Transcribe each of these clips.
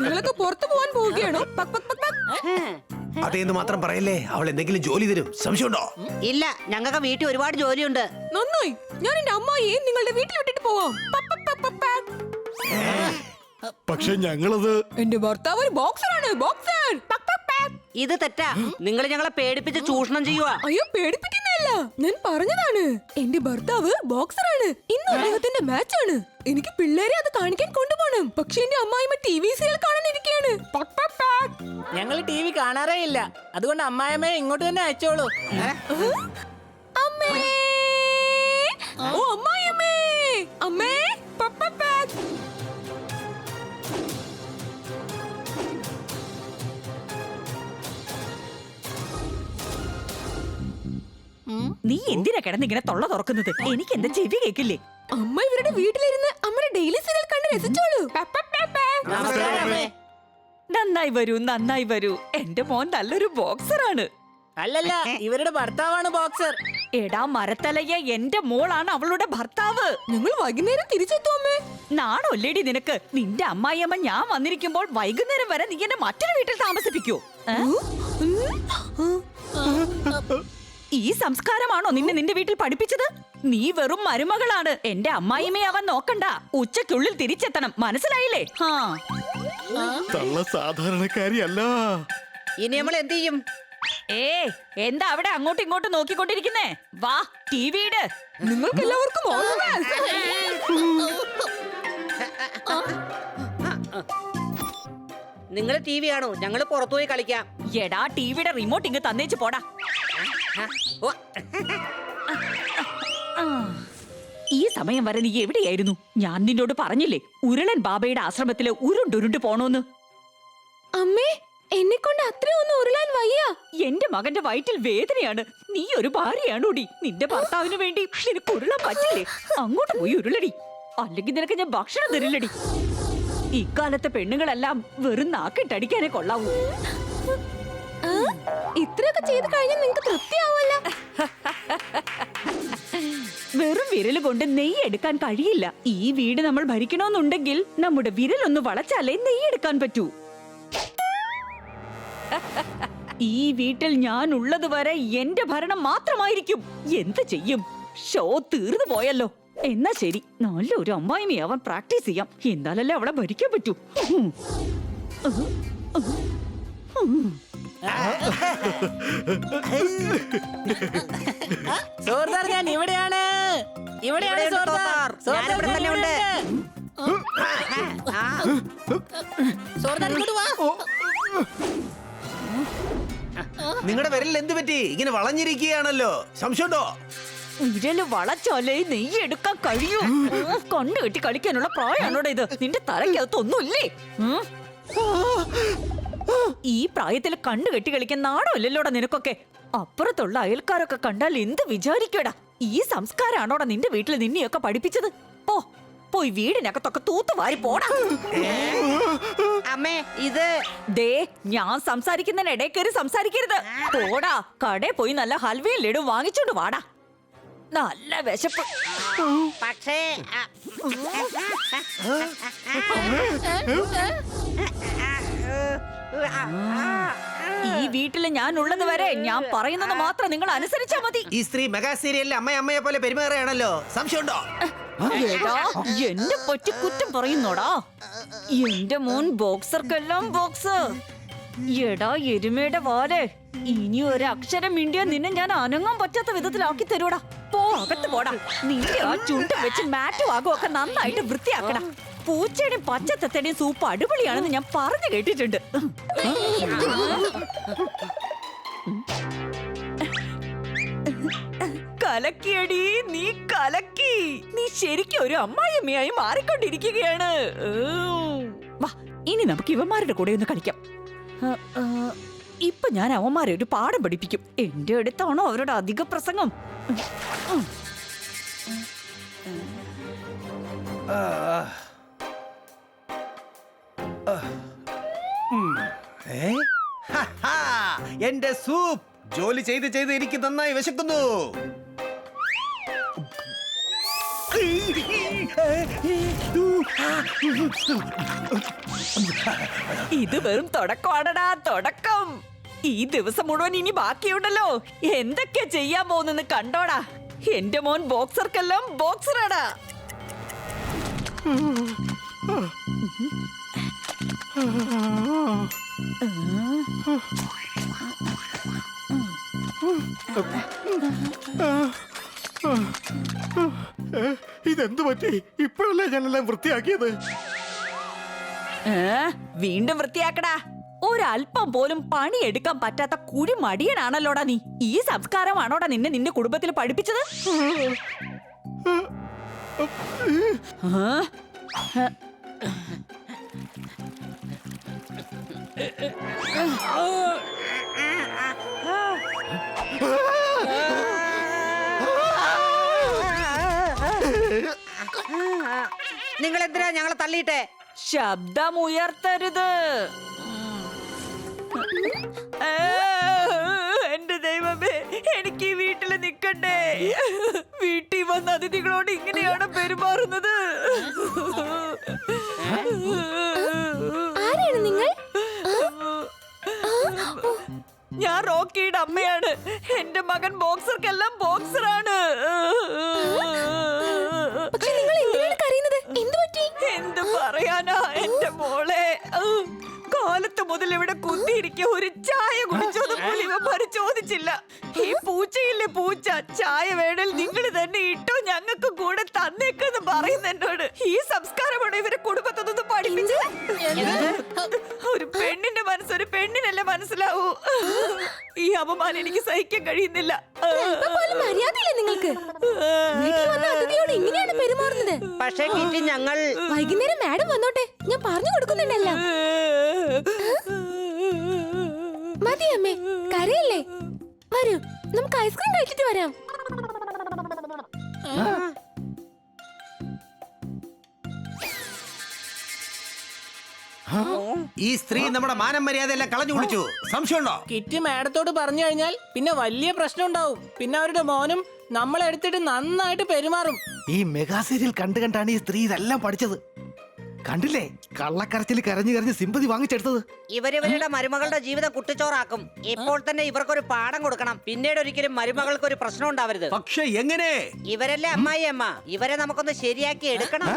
നിങ്ങളൊക്കെ പുറത്തു പോവാൻ പോവുകയാണോ? അതേന്ന് മാത്രം പറയല്ലേ, അവൾ എന്തെങ്കിലും ജോലി തരും. സംശയമുണ്ടോ? ഇല്ല, ഞങ്ങൾക്ക് വീട്ടിൽ ഒരുപാട് ജോലിയുണ്ട്. നന്നായി, ഞാൻ എന്റെ അമ്മായിയെ നിങ്ങളുടെ വീട്ടിൽ വിട്ടിട്ട് പോവാം. പക്ഷെ ഞങ്ങളത് എന്റെ ഭർത്താവ് ഒരു ബോക്സറാണ്, ബോക്സർ. ഇത് തെറ്റാ. നിങ്ങൾ ഞങ്ങളെ പേടിപ്പിച്ച് ചൂഷണം ചെയ്യുക. അയ്യോ, പേടിപ്പിക്കുന്നതല്ല, ഞാൻ പറഞ്ഞതാണ്. എന്റെ ഭർത്താവ് ബോക്സറാണ്. ഇന്ന് അദ്ദേഹത്തിന്റെ മാച്ചാണ്. എനിക്ക് പിള്ളേരെ അത് കാണിക്കാൻ കൊണ്ടുപോകണം. പക്ഷെ എന്റെ അമ്മായിമ്മ ടി.വി. സീരിയൽ കാണാനിരിക്കുകയാണ്. ഞങ്ങൾ ടി.വി. കാണാറേ ഇല്ല. അതുകൊണ്ട് അമ്മായിമ്മയെ ഇങ്ങോട്ട് തന്നെ അയച്ചോളൂ. അമ്മേ, ഓ അമ്മായിയമ്മേ, അമ്മേ. നീ എന്തിനാ കിടന്നിങ്ങനെ തൊള്ള തുറക്കുന്നത്? എനിക്ക് എന്റെ ചെവി കേക്കില്ലേ? അമ്മ ഇവരുടെ വീട്ടിലിരുന്ന് അമ്മയുടെ ഡെയിലി സീരിയൽ കണ്ട് രസിച്ചോളൂ. നന്നായി വരൂ, നന്നായി വരൂ. എന്റെ മോൻ നല്ലൊരു ബോക്സറാണ്. അല്ലല്ല, ഇവരുടെ ഭർത്താവാണ് ബോക്സർ. എടാ മരത്തലയെ, എന്റെ മോളാണ് അവളുടെ ഭർത്താവ്. ഞങ്ങൾ വൈകുന്നേരം തിരിച്ചെത്തും അമ്മേ. നാണല്ലേടി നിനക്ക്? നിന്റെ അമ്മായിയമ്മ ഞാൻ വന്നിരിക്കുമ്പോൾ വൈകുന്നേരം വരെ നീ എന്നെ മറ്റൊരു വീട്ടിൽ താമസിപ്പിക്കൂ? ഈ സംസ്കാരമാണോ നിന്നെ നിന്റെ വീട്ടിൽ പഠിപ്പിച്ചത്? നീ വെറും മരുമകളാണ്. എന്റെ അമ്മായിമ്മയെ അവൻ നോക്കണ്ട. ഉച്ചയ്ക്കുള്ളിൽ തിരിച്ചെത്തണം, മനസ്സിലായില്ലേ? തള്ള സാധാരണക്കാരിയല്ല. ഇനി നമ്മൾ എന്ത് ചെയ്യും? എന്താ അവിടെ അങ്ങോട്ടും ഇങ്ങോട്ടും നോക്കിക്കൊണ്ടിരിക്കുന്നേ? വാ, ടി.വി. ഇട്. നിങ്ങൾക്ക് എല്ലാവർക്കും നിങ്ങൾ ടി.വി. ആണോ? ഞങ്ങള് പുറത്തുപോയി കളിക്കാം. എടാ, ടി.വി.യുടെ റിമോട്ട് ഇങ്ങ് തന്നേച്ച് പോടാ. ഈ സമയം വരെ നീ എവിടെയായിരുന്നു? ഞാൻ നിന്നോട് പറഞ്ഞില്ലേ ഉരുളൻ ബാബയുടെ ആശ്രമത്തില് ഉരുണ്ടുരുണ്ട് പോണോന്ന്? അമ്മേ, എന്നെ കൊണ്ട് അത്രയൊന്നും ഉരുളാൻ വയ്യ. എന്റെ മകന്റെ വയറ്റിൽ വേദനയാണ്. നീ ഒരു ഭാര്യയാണോടി? നിന്റെ ഭർത്താവിന് വേണ്ടി നിനക്ക് ഉരുളാൻ പറ്റില്ലേ? അങ്ങോട്ട് പോയി ഉരുളടി, അല്ലെങ്കിൽ നിനക്ക് ഞാൻ ഭക്ഷണം തരില്ലടി. ഇക്കാലത്തെ പെണ്ണുങ്ങളെല്ലാം വെറും നാക്കിട്ടടിക്കാനേ കൊള്ളാവൂ. ഇത്രയൊക്കെ ചെയ്ത് കഴിഞ്ഞാൽ നിങ്ങക്ക് തൃപ്തിയാവല്ലോ. വെറും വിരല് കൊണ്ട് നെയ്യ് എടുക്കാൻ കഴിയില്ല. ഈ വീട് നമ്മൾ ഭരിക്കണമെന്നുണ്ടെങ്കിൽ നമ്മുടെ വിരലൊന്ന് വളച്ചാലേ നെയ്യ് എടുക്കാൻ പറ്റൂ. ഈ വീട്ടിൽ ഞാൻ ഉള്ളത് വരെ എന്റെ ഭരണം മാത്രമായിരിക്കും. എന്ത് ചെയ്യും? ഷോ തീർന്നു പോയല്ലോ. എന്നാ ശരി, നല്ലൊരു അമ്മായിമ്മയാവാൻ പ്രാക്ടീസ് ചെയ്യാം. എന്നാലല്ലേ അവളെ ഭരിക്കാൻ പറ്റൂ. സോർദാർ, ഞാൻ ഇവിടെയാണ്. ഇവിടെയാണ് സോർദാർ. ഞാനിവിടെ തന്നെ ഉണ്ട്. സോർദാർ, ഇങ്ങോട്ട് വാ. നിങ്ങളുടെ വിരലിൽ എന്ത് പറ്റി? ഇങ്ങനെ വളഞ്ഞിരിക്കുകയാണല്ലോ. സംശയമുണ്ടോ? വിരല് വളച്ചാലേ നെയ്യ് എടുക്കാൻ കഴിയൂ. കണ്ണു കെട്ടി കളിക്കാനുള്ള പ്രായമാണോടെ ഇത്? നിന്റെ തലയ്ക്കകത്തൊന്നുമില്ലേ? ഈ പ്രായത്തിൽ കണ്ണു കെട്ടി കളിക്കാൻ നാണമില്ലല്ലോടാ നിനക്കൊക്കെ. അപ്പുറത്തുള്ള അയൽക്കാരൊക്കെ കണ്ടാൽ എന്ത് വിചാരിക്കടാ? ഈ സംസ്കാരാണോടാ നിന്റെ വീട്ടിൽ നിന്നെയൊക്കെ പഠിപ്പിച്ചത്? പോയി വീടിനകത്തൊക്കെ തൂത്തുവാരി പോടാ. അമ്മേ, ഇത് ദേ, ഞാൻ സംസാരിക്കുന്നതിനിടെ കയറി സംസാരിക്കരുത്. പോടാ, കടയിൽ പോയി നല്ല ഹൽവയും ലഡും വാങ്ങിച്ചോണ്ട് വാടാ. നല്ല വിശപ്പ്. പക്ഷേ ഈ വീട്ടില് ഞാൻ ഉള്ളത് വരെ ഞാൻ പറയുന്നത് മാത്രം നിങ്ങൾ അനുസരിച്ചാ മതി. ഈ സ്ത്രീ മെഗാ സീരിയലിലെ അമ്മയെ പോലെ പെരുമാറുകയാണല്ലോ. സംശയമുണ്ടോ? എടാ, എന്നെ പറ്റി കുറ്റം പറയുന്നോടാ? എന്റെ മോൻ ബോക്സർക്കെല്ലാം ബോക്സർ. എടാ എരുമയുടെ വാലേ, ഇനി ഒരു അക്ഷരം മിണ്ടിയാ നിന്നെ ഞാൻ അനങ്ങാൻ പറ്റാത്ത വിധത്തിലാക്കി തരൂടാ. പോ, അകത്ത് പോടാ. നിന്റെ ആ ചുണ്ടും വെച്ച് മാറ്റും ആകുമൊക്കെ നന്നായിട്ട് വൃത്തിയാക്കടാ. പൂച്ചയുടെയും പച്ചത്തത്തയുടെയും സൂപ്പ് അടിപൊളിയാണെന്ന് ഞാൻ പറഞ്ഞു കേട്ടിട്ടുണ്ട്. കലക്കിയടി, നീ കലക്കി. നീ ശരിക്കും ഒരു അമ്മായിയമ്മയായി മാറിക്കൊണ്ടിരിക്കുകയാണ്. വാ, ഇനി നമുക്ക് ഇവന്മാരുടെ കൂടെ ഒന്ന് കളിക്കാം. ഇപ്പൊ ഞാൻ അവന്മാരെ ഒരു പാഠം പഠിപ്പിക്കും. എന്റെ അടുത്താണോ അവരുടെ അധിക പ്രസംഗം? എന്റെ സൂപ്പ് ജോലി ചെയ്ത് ചെയ്ത് എനിക്ക് നന്നായി വിശക്കുന്നു. ഇത് വെറും തുടക്കമാണടാ, തുടക്കം. ഈ ദിവസം മുഴുവൻ ഇനി ബാക്കിയുണ്ടല്ലോ. എന്തൊക്കെയാ ചെയ്യാൻ പോകുന്നെന്ന് കണ്ടോടാ. എന്റെ മോൻ ബോക്സർക്കെല്ലാം ബോക്സറാടാ. ഇതെന്ത് പറ്റി? ഇപ്പോഴല്ലേ ഞാനെല്ലാം വൃത്തിയാക്കിയത്. വീണ്ടും വൃത്തിയാക്കടാ. ഒരല്പം പോലും പണിയെടുക്കാൻ പറ്റാത്ത കുഴി മടിയനാണല്ലോടാ നീ. ഈ സംസ്കാരമാണോടാ നിന്നെ നിന്റെ കുടുംബത്തിൽ പഠിപ്പിച്ചത്? നിങ്ങൾ എന്തിനാ ഞങ്ങളെ തള്ളിയിട്ടെ? ശബ്ദമുയർത്തരുത്. എന്റെ ദൈവമേ, എനിക്ക് ഈ വീട്ടില് നിക്കണ്ടേ? വീട്ടിൽ വന്ന അതിഥികളോട് ഇങ്ങനെയാണ് പെരുമാറുന്നത്. ആരാണ് നിങ്ങൾ? ഞാൻ റോക്കിയുടെ അമ്മയാണ്. എന്റെ മകൻ ബോക്സർക്കെല്ലാം ബോക്സറാണ്. പക്ഷെ നിങ്ങൾ എന്തിനാണ് കരയുന്നത്? എന്ത് പറ്റി? എന്ത് പറയാനാ എന്റെ മോളെ. കാലത്ത് മുതൽ ഇവിടെ കുത്തിയിരിക്കുക. ഒരു ചായ കുടിച്ചോന്ന് പോലും ഇവ പരിശോധിച്ചില്ല. ഈ പൂച്ചയില്ലേ പൂച്ച, ചായ വേണൽ നിങ്ങൾ തന്നെ ഇട്ടോ, ഞങ്ങൾക്ക് കൂടെ തന്നേക്കെന്ന് പറയുന്ന എന്നോട്. ഈ സംസ്കാരമാണ് ഇവരെ കുടുംബത്തൊന്നും പഠിപ്പിച്ചത്. ഒരു പെണ്ണിന്റെ മനസ്സൊരു പെണ്ണിനല്ലേ മനസ്സിലാവൂ. ഈ അപമാനം എനിക്ക് സഹിക്കാൻ കഴിയുന്നില്ല. പോലും മര്യാദയില്ല നിങ്ങൾക്ക്. വീട്ടിൽ വന്ന അതിഥിയോട് ഇങ്ങനെയാണ് പെരുമാറുന്നത്. പക്ഷേ കിറ്റി, ഞങ്ങൾ വൈകുന്നേരം മാഡം വന്നോട്ടെ, ഞാൻ പറഞ്ഞു കൊടുക്കുന്നുണ്ടല്ലോ. മതി അമ്മേ, കരയല്ലേ. വരൂ, നമുക്ക് ഐസ്ക്രീം കഴിച്ചിട്ട് വരാം. ഈ സ്ത്രീ നമ്മുടെ മാനം മര്യാദയെല്ലാം കളഞ്ഞു കുടിച്ചു. സംശയമുണ്ടോ? കിറ്റ് മാഡത്തോട് പറഞ്ഞു കഴിഞ്ഞാൽ പിന്നെ വലിയ പ്രശ്നം ഉണ്ടാവും. പിന്നെ അവരുടെ മോനും നമ്മളെടുത്തിട്ട് നന്നായിട്ട് പെരുമാറും. ഈ മെഗാ സീരിയൽ കണ്ടു കണ്ടാണ് ഈ സ്ത്രീ ഇതെല്ലാം പഠിച്ചത്. കണ്ടില്ലേ, കള്ളക്കരച്ചിൽ കരഞ്ഞു കരഞ്ഞ് സിമ്പതി വാങ്ങിച്ചെടുത്തത്. ഇവരിവരുടെ മരുമകളുടെ ജീവിതം കുട്ടിച്ചോറാക്കും. ഇപ്പോൾ തന്നെ ഇവർക്കൊരു പാഠം കൊടുക്കണം. പിന്നീട് ഒരിക്കലും മരുമകൾക്ക് ഒരു പ്രശ്നം ഉണ്ടാവരുത്. പക്ഷെ എങ്ങനെ? ഇവരല്ലേ അമ്മായി അമ്മ. ഇവരെ നമുക്കൊന്ന് ശരിയാക്കി എടുക്കണം.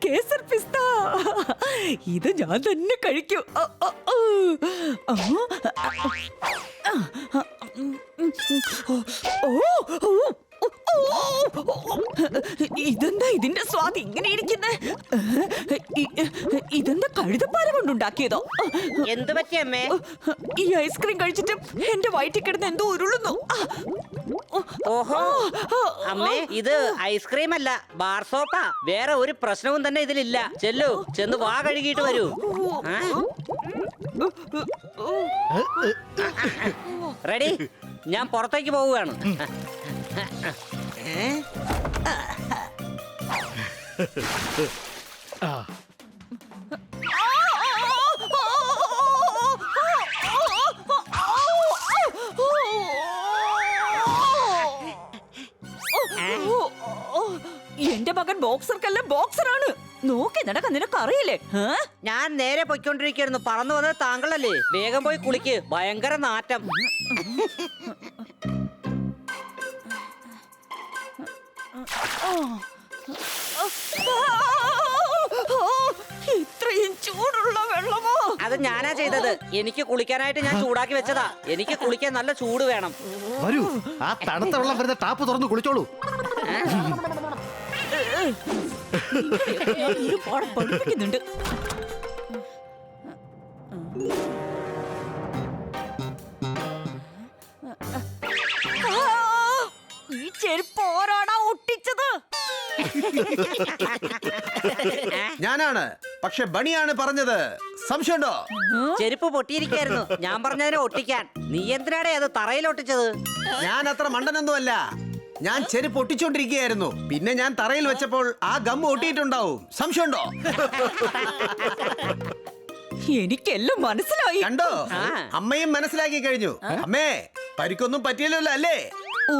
കേസർ പിസ്ത, ഇത് ഞാൻ തന്നെ കഴിക്കൂ. ഇതെന്താ ഇതിന്റെ സ്വാദ് ഇങ്ങനെ ഇരിക്കുന്നേ? ഇതെന്താ കഴുതപ്പാര കൊണ്ടുണ്ടാക്കിയതോ? എന്തു പറ്റിയമ്മേ? ഈ ഐസ്ക്രീം കഴിച്ചിട്ട് എന്റെ വയറ്റിൽ കിടന്ന് എന്തോ ഉരുളുന്നു. ഓഹോ അമ്മേ, ഇത് ഐസ്ക്രീം അല്ല, ബാർ സോപ്പാ. വേറെ ഒരു പ്രശ്നവും തന്നെ ഇതിലില്ല. ചെല്ലു, ചെന്ന് വാ കഴുകിയിട്ട് വരൂ. റെഡി, ഞാൻ പുറത്തേക്ക് പോവുകയാണ്. എന്റെ മകൻ ബോക്സർക്കല്ല ബോക്സറാണ്. നോക്കി നടക്കാൻ നിനക്ക് അറിയില്ലേ? ഞാൻ നേരെ പൊയ്ക്കൊണ്ടിരിക്കുന്നു. പറന്നു വന്നത് താങ്കളല്ലേ? വേഗം പോയി കുളിക്ക്, ഭയങ്കര നാറ്റം. ഇത്രയും ചൂടുള്ള വെള്ളമോ? അത് ഞാനാ ചെയ്തത്. എനിക്ക് കുളിക്കാനായിട്ട് ഞാൻ ചൂടാക്കി വെച്ചതാ. എനിക്ക് കുളിക്കാൻ നല്ല ചൂട് വേണം. വരൂ, ആ തണുത്ത വെള്ളം വരുന്ന ടാപ്പ് തുറന്ന് കുളിച്ചോളൂ. ഒരുപാട് പഠിപ്പിക്കുന്നുണ്ട്. ഈ ചെരുപ്പ് ഓരാടാ ഒട്ടിച്ചത്? ഞാനാണ്, പക്ഷെ ബണിയാണ് പറഞ്ഞത്. സംശയമുണ്ടോ? ചെരുപ്പ് പൊട്ടിയിരിക്കായിരുന്നു. ഞാൻ പറഞ്ഞതിനെ ഒട്ടിക്കാൻ. നീ എന്തിനാടേ അത് തറയിൽ ഒട്ടിച്ചത്? ഞാൻ അത്ര മണ്ടനൊന്നുമല്ല. ഞാൻ ചെരുപ്പ് ഒട്ടിച്ചോണ്ടിരിക്കുകയായിരുന്നു. പിന്നെ ഞാൻ തറയിൽ വെച്ചപ്പോൾ ആ ഗം ഒട്ടിയിട്ടുണ്ടാവും. സംശയമുണ്ടോ? എനിക്കെല്ലാം മനസ്സിലായി. കണ്ടോ? ആ. അമ്മയും മനസ്സിലാക്കി കഴിഞ്ഞു. അമ്മേ, പരിക്കൊന്നും പറ്റിയല്ലോ അല്ലേ?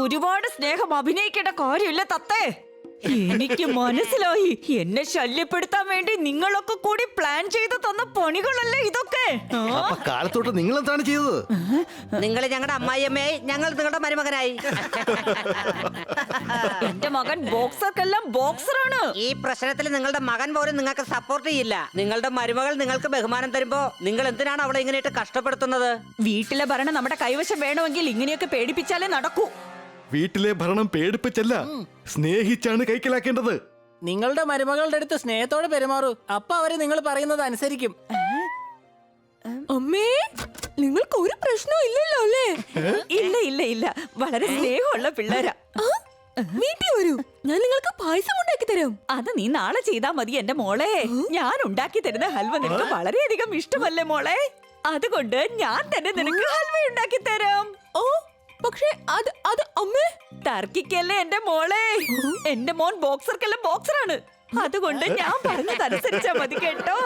ഒരുപാട് സ്നേഹം അഭിനയിക്കേണ്ട കാര്യമില്ല തത്തേ. എനിക്ക് മനസ്സിലായി. എന്നെ ശല്യപ്പെടുത്താൻ വേണ്ടി നിങ്ങളൊക്കെ കൂടി പ്ലാൻ ചെയ്ത് തന്ന പണികളല്ലേ ഇതൊക്കെ? ആ? അപ്പൊ കാലത്തോട്ട് നിങ്ങൾ എന്താണ് ചെയ്തത്? നിങ്ങൾ ഞങ്ങളുടെ അമ്മായിയമ്മയായി, ഞങ്ങൾ നിങ്ങളുടെ മരുമകനായി. എന്റെ മകൻ ബോക്സർക്കെല്ലാം ബോക്സറാണ്. ഈ പ്രശ്നത്തിൽ നിങ്ങളുടെ മകൻ പോലും നിങ്ങൾക്ക് സപ്പോർട്ട് ചെയ്യില്ല. നിങ്ങളുടെ മരുമകൾ നിങ്ങൾക്ക് ബഹുമാനം തരുമ്പോ നിങ്ങൾ എന്തിനാണ് അവളെ ഇങ്ങനെയിട്ട് കഷ്ടപ്പെടുത്തുന്നത്? വീട്ടിലെ ഭരണം നമ്മുടെ കൈവശം വേണമെങ്കിൽ ഇങ്ങനെയൊക്കെ പേടിപ്പിച്ചാലേ നടക്കൂ. വീട്ടിലെ ഭരണം പേടിപ്പിച്ചല്ല, സ്നേഹിച്ചാണ് കൈക്കലാക്കേണ്ടത്. നിങ്ങളുടെ മരുമകളുടെ അടുത്ത് സ്നേഹത്തോടെ പെരുമാറൂ. അപ്പൊ അവര് നിങ്ങൾ പറയുന്നത് അനുസരിക്കും. അമ്മേ, നിങ്ങൾക്ക് ഒരു പ്രശ്നവും ഇല്ലല്ലോ അല്ലേ? ഇല്ല ഇല്ല ഇല്ല, വളരെ സ്നേഹമുള്ള പിള്ളേരാ. ആ, വീട്ടിൽ വരൂ, ഞാൻ നിങ്ങൾക്ക് പായസം ഉണ്ടാക്കി തരാം. അത് നീ നാളെ ചെയ്താ മതി എന്റെ മോളെ. ഞാൻ ഉണ്ടാക്കി തരുന്ന ഹൽവ നിനക്ക് വളരെയധികം ഇഷ്ടമല്ലേ മോളെ? അതുകൊണ്ട് ഞാൻ തന്നെ നിനക്ക് ഹൽവ ഉണ്ടാക്കി തരാം. ഓ, പക്ഷേ അത് അത് അമ്മേ. തർക്കിക്കല്ലേ എന്റെ മോളെ. എന്റെ മോൻ ബോക്സർക്കെല്ലാം ബോക്സറാണ്. അതുകൊണ്ട് ഞാൻ പറഞ്ഞതനുസരിച്ചാ മതി കേട്ടോ.